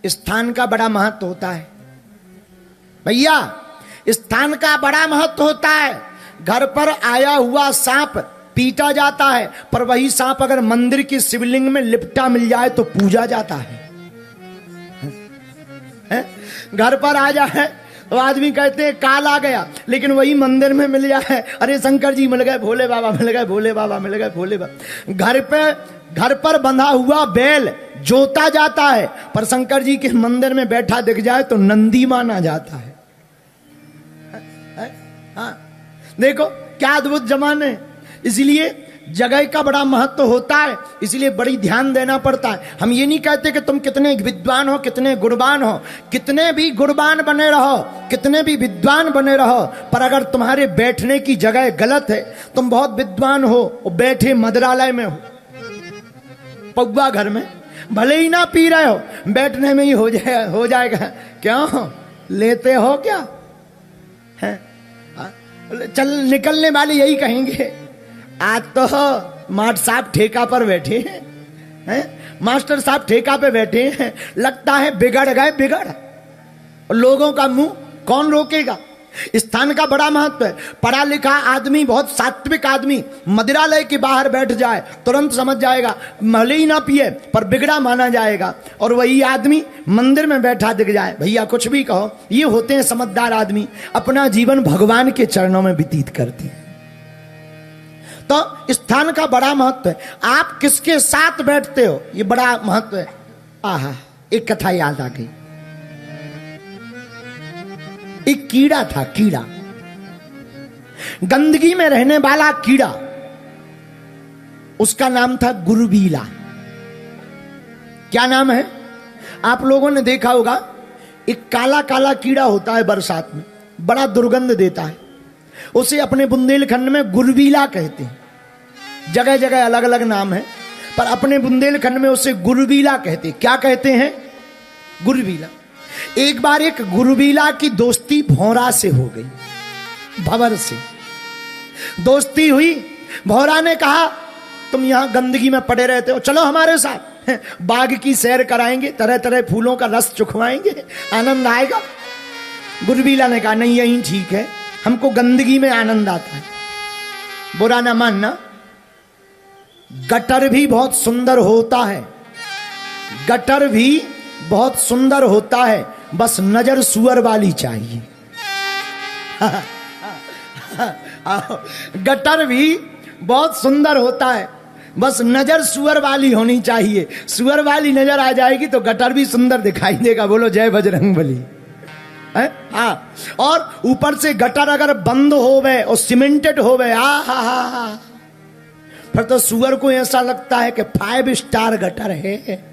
स्थान का बड़ा महत्व होता है भैया, स्थान का बड़ा महत्व होता है। घर पर आया हुआ सांप पीटा जाता है, पर वही सांप अगर मंदिर की शिवलिंग में लिपटा मिल जाए तो पूजा जाता है। घर पर आ जाए तो आदमी कहते हैं काल आ गया, लेकिन वही मंदिर में मिल जाए, अरे शंकर जी मिल गए, भोले बाबा मिल गए, भोले बाबा मिल गए, भोले बाबा। घर पर बंधा हुआ बैल जोता जाता है, पर शंकर जी के मंदिर में बैठा दिख जाए तो नंदी माना जाता है। हाँ, देखो क्या अद्भुत जमाने। इसलिए जगह का बड़ा महत्व होता है, इसलिए बड़ी ध्यान देना पड़ता है। हम ये नहीं कहते कि तुम कितने विद्वान हो, कितने गुणवान हो, कितने भी गुणवान बने रहो, कितने भी विद्वान बने रहो, पर अगर तुम्हारे बैठने की जगह गलत है, तुम बहुत विद्वान हो और बैठे मदिरालय में हो, पौवा घर में, भले ही ना पी रहे हो, बैठने में ही हो जाएगा। क्यों लेते हो क्या है? चल निकलने वाले यही कहेंगे, आज तो मास्टर साहब ठेका पर बैठे हैं, मास्टर साहब ठेका पे बैठे हैं, लगता है बिगड़ गए बिगड़। लोगों का मुंह कौन रोकेगा? स्थान का बड़ा महत्व है। पढ़ा लिखा आदमी, बहुत सात्विक आदमी मदिरालय के बाहर बैठ जाए तुरंत समझ जाएगा, भले ही ना पिए पर बिगड़ा माना जाएगा। और वही आदमी मंदिर में बैठा दिख जाए, भैया कुछ भी कहो, ये होते हैं समझदार आदमी, अपना जीवन भगवान के चरणों में व्यतीत करते हैं। तो स्थान का बड़ा महत्व है। आप किसके साथ बैठते हो, ये बड़ा महत्व है। आहा, एक कथा याद आ गई। एक कीड़ा था, कीड़ा, गंदगी में रहने वाला कीड़ा, उसका नाम था गुरुबीला। क्या नाम है? आप लोगों ने देखा होगा, एक काला काला कीड़ा होता है बरसात में, बड़ा दुर्गंध देता है, उसे अपने बुंदेलखंड में गुरुबीला कहते हैं। जगह जगह अलग अलग नाम है, पर अपने बुंदेलखंड में उसे गुरुबीला कहते हैं। क्या कहते हैं? गुरुबीला। एक बार एक गुरुबीला की दोस्ती भौरा से हो गई, भंवर से दोस्ती हुई। भौरा ने कहा तुम यहां गंदगी में पड़े रहते हो, चलो हमारे साथ, बाग की सैर कराएंगे, तरह तरह फूलों का रस चुखवाएंगे, आनंद आएगा। गुरुबीला ने कहा नहीं, यही ठीक है, हमको गंदगी में आनंद आता है। बुरा ना मानना, गटर भी बहुत सुंदर होता है, गटर भी बहुत सुंदर होता है, बस नजर सुअर वाली चाहिए। गटर भी बहुत सुंदर होता है, बस नजर सुअर वाली होनी चाहिए। सुअर वाली नजर आ जाएगी तो गटर भी सुंदर दिखाई देगा। बोलो जय बजरंगबली। हाँ, और ऊपर से गटर अगर बंद होवे और सीमेंटेड होवे, हा, फिर तो सुअर को ऐसा लगता है कि 5 स्टार गटर है।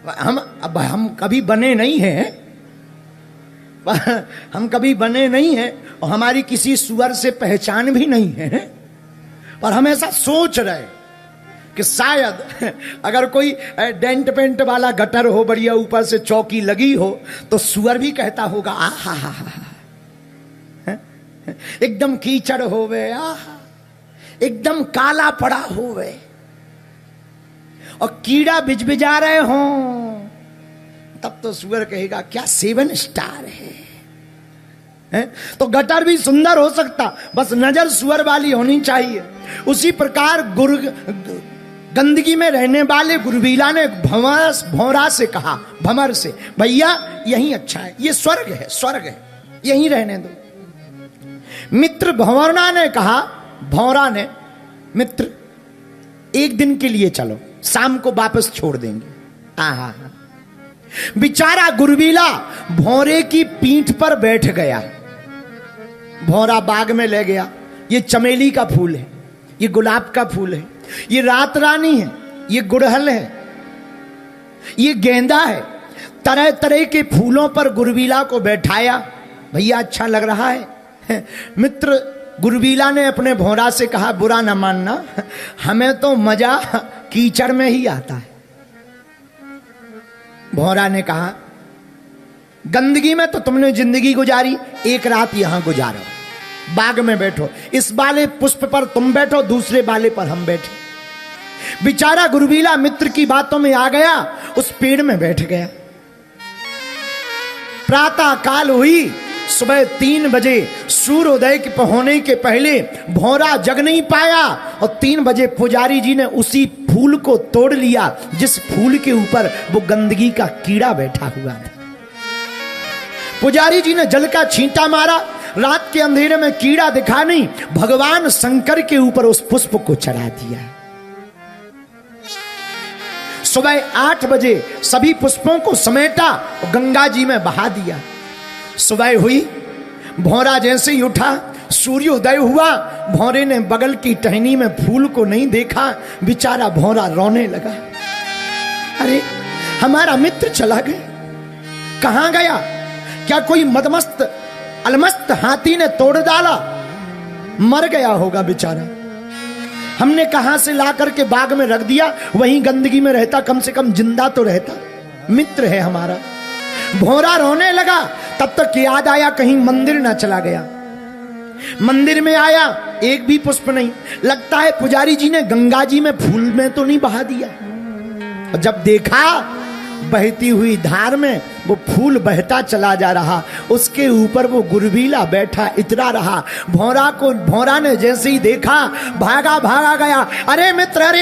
हम कभी बने नहीं हैं, हम कभी बने नहीं हैं, और हमारी किसी सुअर से पहचान भी नहीं है, पर हम ऐसा सोच रहे कि शायद अगर कोई डेंट पेंट वाला गटर हो, बढ़िया ऊपर से चौकी लगी हो, तो सुअर भी कहता होगा आहा हा हा, एकदम कीचड़ होवे, आहा, एकदम काला पड़ा होवे, और कीड़ा बिजबिजा रहे हो, तब तो सुअर कहेगा क्या 7 स्टार है? तो गटर भी सुंदर हो सकता, बस नजर सुअर वाली होनी चाहिए। उसी प्रकार गंदगी में रहने वाले गुरुबीला ने भौरा से कहा, भंवर से, भैया यही अच्छा है, ये स्वर्ग है, स्वर्ग है, यहीं रहने दो। मित्र भंवरा ने कहा, भौरा ने, मित्र एक दिन के लिए चलो, शाम को वापस छोड़ देंगे। आहा, बेचारा गुरुबीला भौरे की पीठ पर बैठ गया, भौरा बाग में ले गया। ये चमेली का फूल है, ये गुलाब का फूल है, ये रात रानी है, ये गुड़हल है, ये गेंदा है, तरह तरह के फूलों पर गुरुबीला को बैठाया। भैया अच्छा लग रहा है? मित्र गुरुबीला ने अपने भौरा से कहा, बुरा न मानना, हमें तो मजा कीचड़ में ही आता है। भौरा ने कहा, गंदगी में तो तुमने जिंदगी गुजारी, एक रात यहां गुजारो, बाग में बैठो, इस वाले पुष्प पर तुम बैठो, दूसरे वाले पर हम बैठे। बेचारा गुरुबीला मित्र की बातों में आ गया, उस पेड़ में बैठ गया। प्रातः काल हुई, सुबह 3 बजे सूर्योदय के होने के पहले भौरा जग नहीं पाया और 3 बजे पुजारी जी ने उसी फूल को तोड़ लिया जिस फूल के ऊपर वो गंदगी का कीड़ा बैठा हुआ था। पुजारी जी ने जल का छींटा मारा, रात के अंधेरे में कीड़ा दिखा नहीं, भगवान शंकर के ऊपर उस पुष्प को चढ़ा दिया। सुबह 8 बजे सभी पुष्पों को समेटा और गंगा जी में बहा दिया। सुबह हुई, भौरा जैसे ही उठा, सूर्योदय हुआ, भौरे ने बगल की टहनी में फूल को नहीं देखा, बेचारा भौरा रोने लगा। अरे हमारा मित्र चला गया, कहां गया? क्या कोई मदमस्त अलमस्त हाथी ने तोड़ डाला? मर गया होगा बेचारा। हमने कहां से ला करके बाग में रख दिया, वहीं गंदगी में रहता, कम से कम जिंदा तो रहता। मित्र है हमारा। भौरा रोने लगा, तब तक याद आया कहीं मंदिर ना चला गया। मंदिर में आया, एक भी पुष्प नहीं। लगता है पुजारी जी ने गंगा जी में फूल में तो नहीं बहा दिया। और जब देखा बहती हुई धार में वो फूल बहता चला जा रहा, उसके ऊपर वो गुरबीला बैठा इतरा रहा। भौरा ने जैसे ही देखा, भागा गया। अरे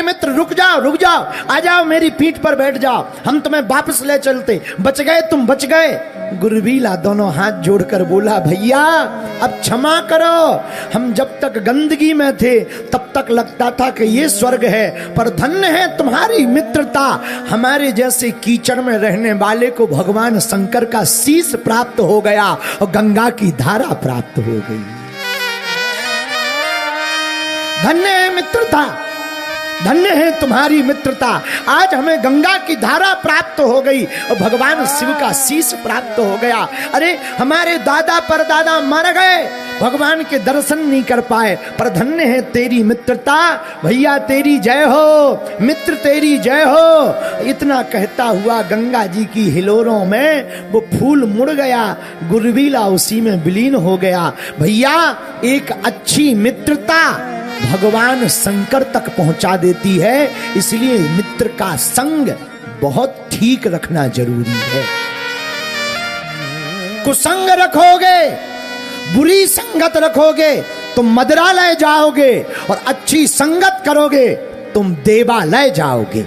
मित्र रुक जाओ, आ जाओ, मेरी पीठ पर बैठ जाओ, हम तुम्हें वापस ले चलते। बच गए, तुम बच गए। गुरबीला दोनों हाथ जोड़कर बोला, भैया अब क्षमा करो, हम जब तक गंदगी में थे तब तक लगता था कि ये स्वर्ग है, पर धन्य है तुम्हारी मित्रता। हमारे जैसे कीचड़ में रहने वाले को भगवान शंकर का शीश प्राप्त हो गया और गंगा की धारा प्राप्त हो गई। धन्य है मित्रता, धन्य है तुम्हारी मित्रता। आज हमें गंगा की धारा प्राप्त हो गई और भगवान शिव का शीश प्राप्त हो गया। अरे हमारे दादा परदादा मर गए, भगवान के दर्शन नहीं कर पाए, पर धन्य है तेरी मित्रता। भैया तेरी जय हो, मित्र तेरी जय हो। इतना कहता हुआ गंगा जी की हिलोरों में वो फूल मुड़ गया, गुरबीला उसी में विलीन हो गया। भैया एक अच्छी मित्रता भगवान शंकर तक पहुंचा देती है, इसलिए मित्र का संग बहुत ठीक रखना जरूरी है। कुसंग रखोगे, बुरी संगत रखोगे तुम मदिरालय जाओगे, और अच्छी संगत करोगे तुम देवालय जाओगे।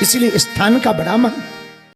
इसलिए स्थान का बड़ा महत्व।